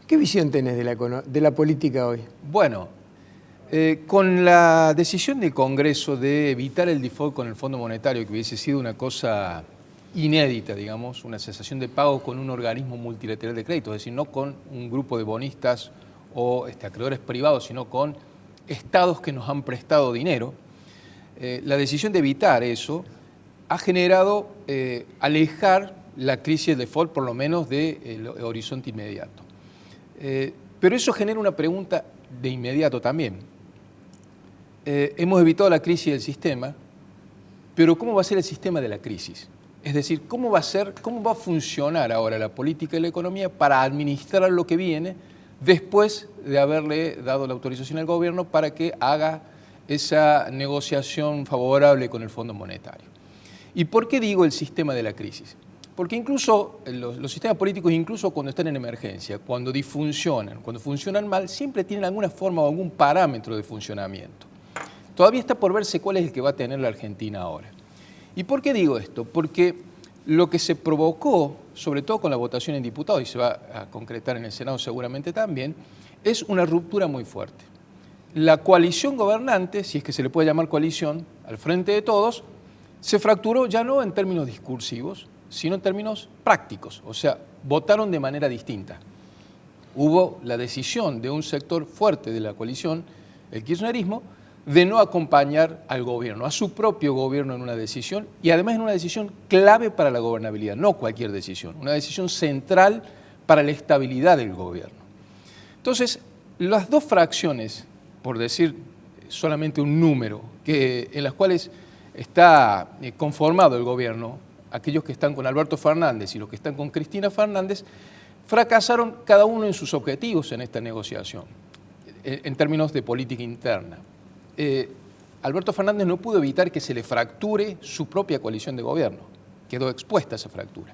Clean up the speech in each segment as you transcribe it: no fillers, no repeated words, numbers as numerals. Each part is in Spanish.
¿Qué visión tenés de la política hoy? Bueno, con la decisión del Congreso de evitar el default con el Fondo Monetario, que hubiese sido una cosa inédita, digamos, una cesación de pago con un organismo multilateral de crédito, es decir, no con un grupo de bonistas o acreedores privados, sino con estados que nos han prestado dinero, la decisión de evitar eso ha generado alejar la crisis del default, por lo menos del horizonte inmediato. Pero eso genera una pregunta de inmediato también. Hemos evitado la crisis del sistema, pero ¿cómo va a ser el sistema de la crisis? Es decir, ¿cómo va a funcionar ahora la política y la economía para administrar lo que viene después de haberle dado la autorización al gobierno para que haga esa negociación favorable con el Fondo Monetario? ¿Y por qué digo el sistema de la crisis? Porque incluso los sistemas políticos, incluso cuando están en emergencia, cuando disfuncionan, cuando funcionan mal, siempre tienen alguna forma o algún parámetro de funcionamiento. Todavía está por verse cuál es el que va a tener la Argentina ahora. ¿Y por qué digo esto? Porque lo que se provocó, sobre todo con la votación en diputados, y se va a concretar en el Senado seguramente también, es una ruptura muy fuerte. La coalición gobernante, si es que se le puede llamar coalición, al frente de todos, se fracturó ya no en términos discursivos, sino en términos prácticos, o sea, votaron de manera distinta. Hubo la decisión de un sector fuerte de la coalición, el kirchnerismo, de no acompañar al gobierno, a su propio gobierno en una decisión, y además en una decisión clave para la gobernabilidad, no cualquier decisión, una decisión central para la estabilidad del gobierno. Entonces, las dos fracciones, por decir solamente un número, en las cuales está conformado el gobierno, aquellos que están con Alberto Fernández y los que están con Cristina Fernández, fracasaron cada uno en sus objetivos en esta negociación, en términos de política interna. Alberto Fernández no pudo evitar que se le fracture su propia coalición de gobierno, quedó expuesta a esa fractura.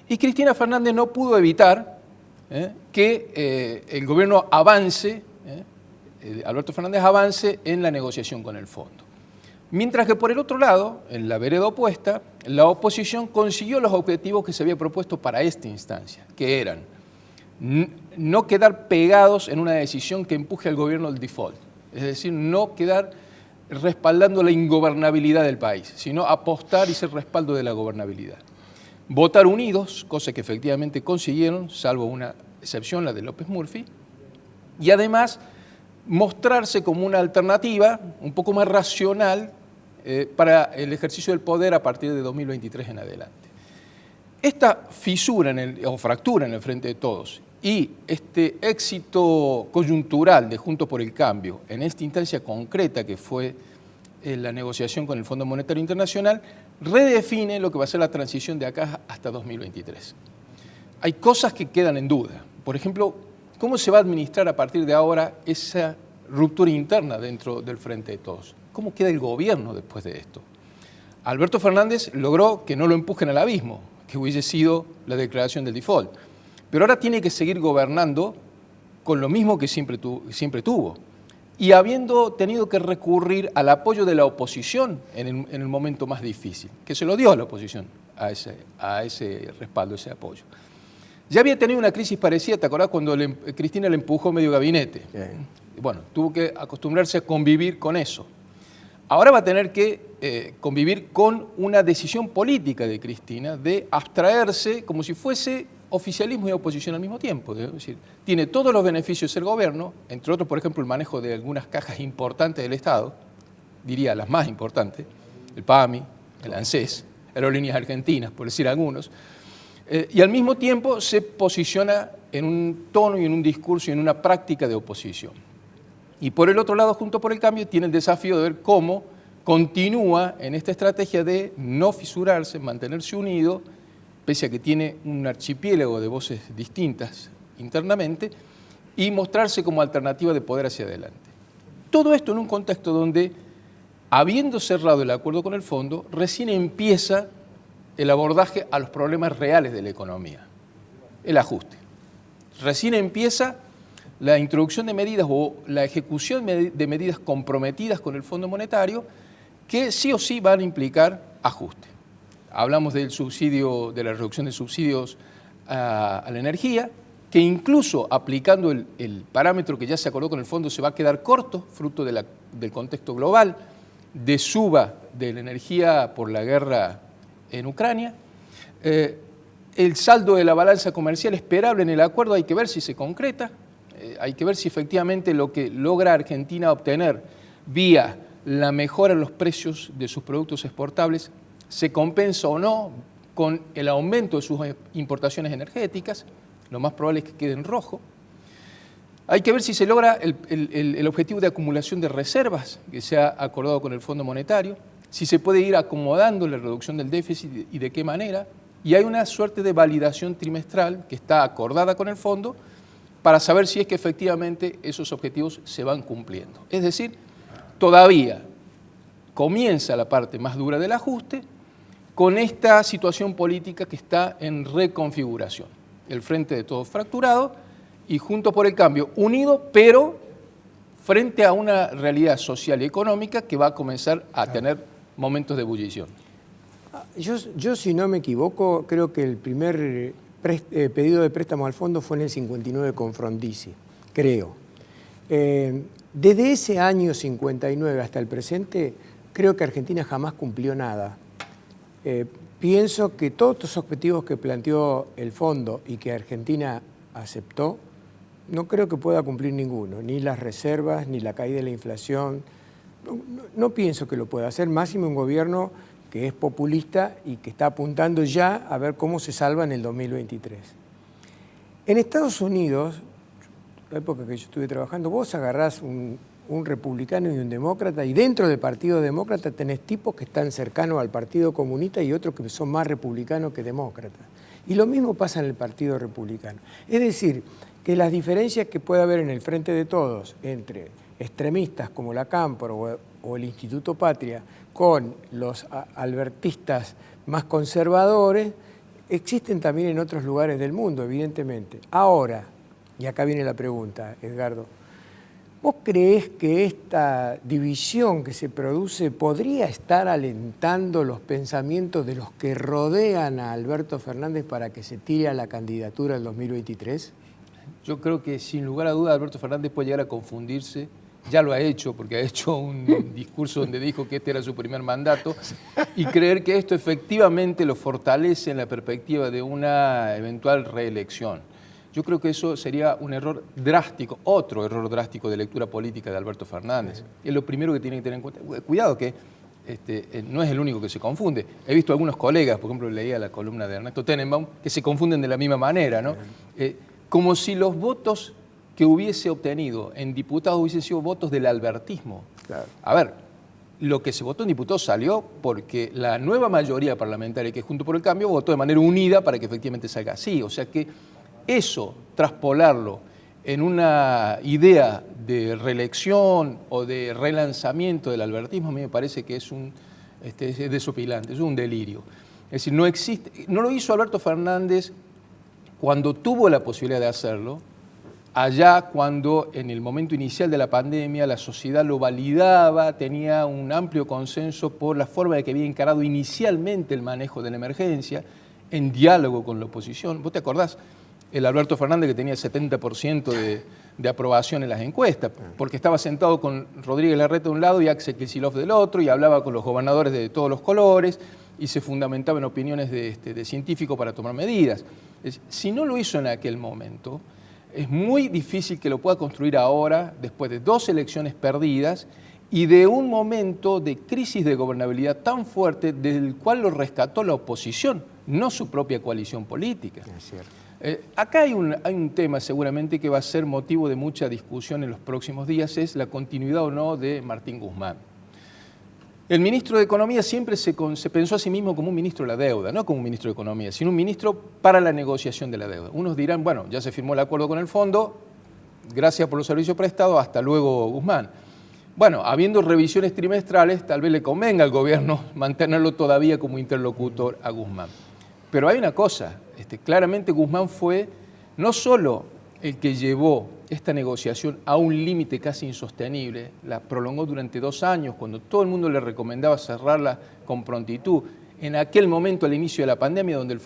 Y Cristina Fernández no pudo evitar que el gobierno avance, Alberto Fernández avance en la negociación con el fondo. Mientras que por el otro lado, en la vereda opuesta, la oposición consiguió los objetivos que se había propuesto para esta instancia, que eran no quedar pegados en una decisión que empuje al gobierno al default, es decir, no quedar respaldando la ingobernabilidad del país, sino apostar y ser respaldo de la gobernabilidad. Votar unidos, cosa que efectivamente consiguieron, salvo una excepción, la de López Murphy, y además mostrarse como una alternativa un poco más racional para el ejercicio del poder a partir de 2023 en adelante. Esta fisura o fractura en el frente de todos y este éxito coyuntural de Juntos por el Cambio en esta instancia concreta que fue la negociación con el Fondo Monetario Internacional redefine lo que va a ser la transición de acá hasta 2023. Hay cosas que quedan en duda. Por ejemplo, ¿cómo se va a administrar a partir de ahora esa ruptura interna dentro del frente de todos? ¿Cómo queda el gobierno después de esto? Alberto Fernández logró que no lo empujen al abismo, que hubiese sido la declaración del default. Pero ahora tiene que seguir gobernando con lo mismo que siempre tuvo. Y habiendo tenido que recurrir al apoyo de la oposición en el momento más difícil, que se lo dio a la oposición a ese respaldo, ese apoyo. Ya había tenido una crisis parecida, ¿te acordás? Cuando Cristina le empujó medio gabinete. Bueno, tuvo que acostumbrarse a convivir con eso. Ahora va a tener que convivir con una decisión política de Cristina de abstraerse como si fuese oficialismo y oposición al mismo tiempo. Es decir, tiene todos los beneficios del gobierno, entre otros, por ejemplo, el manejo de algunas cajas importantes del Estado, diría las más importantes, el PAMI, el ANSES, Aerolíneas Argentinas, por decir algunos, y al mismo tiempo se posiciona en un tono y en un discurso y en una práctica de oposición. Y por el otro lado, Juntos por el Cambio, tiene el desafío de ver cómo continúa en esta estrategia de no fisurarse, mantenerse unido, pese a que tiene un archipiélago de voces distintas internamente, y mostrarse como alternativa de poder hacia adelante. Todo esto en un contexto donde, habiendo cerrado el acuerdo con el fondo, recién empieza el abordaje a los problemas reales de la economía, el ajuste. Recién empieza la introducción de medidas o la ejecución de medidas comprometidas con el Fondo Monetario que sí o sí van a implicar ajuste. Hablamos del subsidio, de la reducción de subsidios a la energía, que incluso aplicando el parámetro que ya se acordó con el fondo se va a quedar corto, fruto del contexto global, de suba de la energía por la guerra en Ucrania. El saldo de la balanza comercial esperable en el acuerdo hay que ver si se concreta, hay que ver si efectivamente lo que logra Argentina obtener vía la mejora en los precios de sus productos exportables se compensa o no con el aumento de sus importaciones energéticas. Lo más probable es que quede en rojo. Hay que ver si se logra el objetivo de acumulación de reservas que se ha acordado con el Fondo Monetario, si se puede ir acomodando la reducción del déficit y de qué manera. Y hay una suerte de validación trimestral que está acordada con el fondo para saber si es que efectivamente esos objetivos se van cumpliendo. Es decir, todavía comienza la parte más dura del ajuste con esta situación política que está en reconfiguración. El Frente de Todos fracturado y Juntos por el Cambio unido, pero frente a una realidad social y económica que va a comenzar a tener momentos de ebullición. Yo, si no me equivoco, creo que el primer pedido de préstamo al fondo fue en el 59 con Frondizi, creo. Desde ese año 59 hasta el presente, creo que Argentina jamás cumplió nada. Pienso que todos los objetivos que planteó el fondo y que Argentina aceptó, no creo que pueda cumplir ninguno, ni las reservas, ni la caída de la inflación. No pienso que lo pueda hacer, máximo un gobierno que es populista y que está apuntando ya a ver cómo se salva en el 2023. En Estados Unidos, la época que yo estuve trabajando, vos agarrás un republicano y un demócrata, y dentro del Partido Demócrata tenés tipos que están cercanos al Partido Comunista y otros que son más republicanos que demócratas. Y lo mismo pasa en el Partido Republicano. Es decir, que las diferencias que puede haber en el Frente de Todos entre extremistas como la Cámpora o el Instituto Patria con los albertistas más conservadores existen también en otros lugares del mundo, evidentemente. Ahora, y acá viene la pregunta, Edgardo, ¿vos creés que esta división que se produce podría estar alentando los pensamientos de los que rodean a Alberto Fernández para que se tire a la candidatura del 2023? Yo creo que sin lugar a dudas Alberto Fernández puede llegar a confundirse, ya lo ha hecho porque ha hecho un discurso donde dijo que este era su primer mandato, y creer que esto efectivamente lo fortalece en la perspectiva de una eventual reelección. Yo creo que eso sería un error drástico, otro error drástico de lectura política de Alberto Fernández. Es lo primero que tiene que tener en cuenta. Cuidado que no es el único que se confunde. He visto algunos colegas, por ejemplo, leía la columna de Ernesto Tenenbaum, que se confunden de la misma manera, ¿no? Como si los votos que hubiese obtenido en diputados hubiesen sido votos del albertismo. Claro. A ver, lo que se votó en diputados salió porque la nueva mayoría parlamentaria, que es Juntos por el Cambio, votó de manera unida para que efectivamente salga así. O sea que eso, traspolarlo en una idea de reelección o de relanzamiento del albertismo, a mí me parece que es desopilante, es un delirio. Es decir, no existe, no lo hizo Alberto Fernández cuando tuvo la posibilidad de hacerlo, allá cuando en el momento inicial de la pandemia la sociedad lo validaba, tenía un amplio consenso por la forma de que había encarado inicialmente el manejo de la emergencia, en diálogo con la oposición. ¿Vos te acordás? El Alberto Fernández que tenía 70% de aprobación en las encuestas, porque estaba sentado con Rodríguez Larreta de un lado y Axel Kicillof del otro, y hablaba con los gobernadores de todos los colores, y se fundamentaba en opiniones de científicos para tomar medidas. Si no lo hizo en aquel momento, es muy difícil que lo pueda construir ahora, después de 2 elecciones perdidas y de un momento de crisis de gobernabilidad tan fuerte del cual lo rescató la oposición, no su propia coalición política. Es cierto. Acá hay un tema seguramente que va a ser motivo de mucha discusión en los próximos días, es la continuidad o no de Martín Guzmán. El ministro de Economía siempre se pensó a sí mismo como un ministro de la deuda, no como un ministro de Economía, sino un ministro para la negociación de la deuda. Unos dirán, bueno, ya se firmó el acuerdo con el fondo, gracias por los servicios prestados, hasta luego Guzmán. Bueno, habiendo revisiones trimestrales, tal vez le convenga al gobierno mantenerlo todavía como interlocutor a Guzmán. Pero hay una cosa, claramente Guzmán fue no solo el que llevó esta negociación a un límite casi insostenible, la prolongó durante 2 años, cuando todo el mundo le recomendaba cerrarla con prontitud. En aquel momento, al inicio de la pandemia, donde el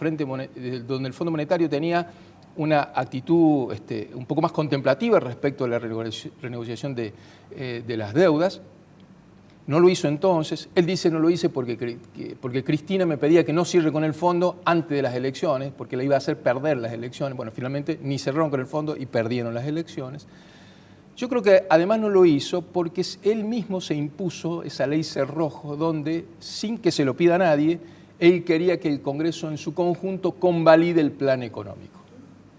Fondo Monetario tenía una actitud un poco más contemplativa respecto a la renegociación de las deudas. No lo hizo entonces. Él dice no lo hice porque Cristina me pedía que no cierre con el fondo antes de las elecciones, porque le iba a hacer perder las elecciones. Bueno, finalmente ni cerraron con el fondo y perdieron las elecciones. Yo creo que además no lo hizo porque él mismo se impuso esa ley cerrojo donde, sin que se lo pida a nadie, él quería que el Congreso en su conjunto convalide el plan económico.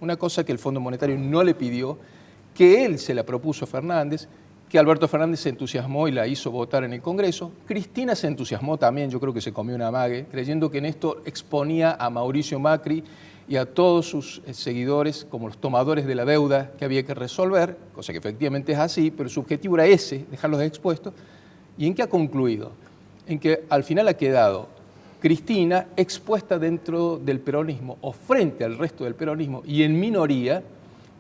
Una cosa que el Fondo Monetario no le pidió, que él se la propuso a Fernández, que Alberto Fernández se entusiasmó y la hizo votar en el Congreso. Cristina se entusiasmó también, yo creo que se comió una amague, creyendo que en esto exponía a Mauricio Macri y a todos sus seguidores como los tomadores de la deuda que había que resolver, cosa que efectivamente es así, pero su objetivo era ese, dejarlos expuestos. ¿Y en qué ha concluido? En que al final ha quedado Cristina expuesta dentro del peronismo o frente al resto del peronismo y en minoría,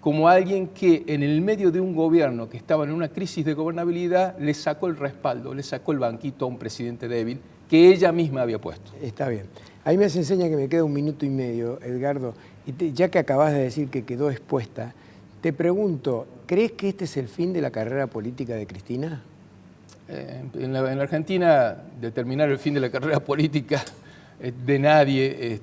como alguien que en el medio de un gobierno que estaba en una crisis de gobernabilidad le sacó el respaldo, le sacó el banquito a un presidente débil que ella misma había puesto. Está bien. Ahí me enseña que me queda 1 minuto y medio, Edgardo, y ya que acabas de decir que quedó expuesta, te pregunto, ¿crees que este es el fin de la carrera política de Cristina? En la Argentina, determinar el fin de la carrera política de nadie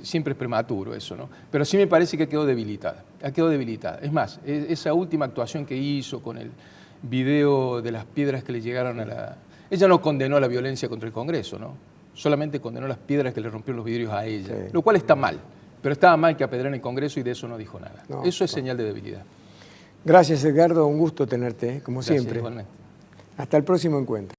siempre es prematuro eso, ¿no? Pero sí me parece que quedó debilitada. Es más, esa última actuación que hizo con el video de las piedras que le llegaron a la... Ella no condenó la violencia contra el Congreso, ¿no? Solamente condenó las piedras que le rompieron los vidrios a ella, sí. Lo cual está mal. Pero estaba mal que apedrearan el Congreso y de eso no dijo nada. No, eso es señal de debilidad. Gracias, Edgardo. Un gusto tenerte, como Gracias, siempre. Igualmente. Hasta el próximo encuentro.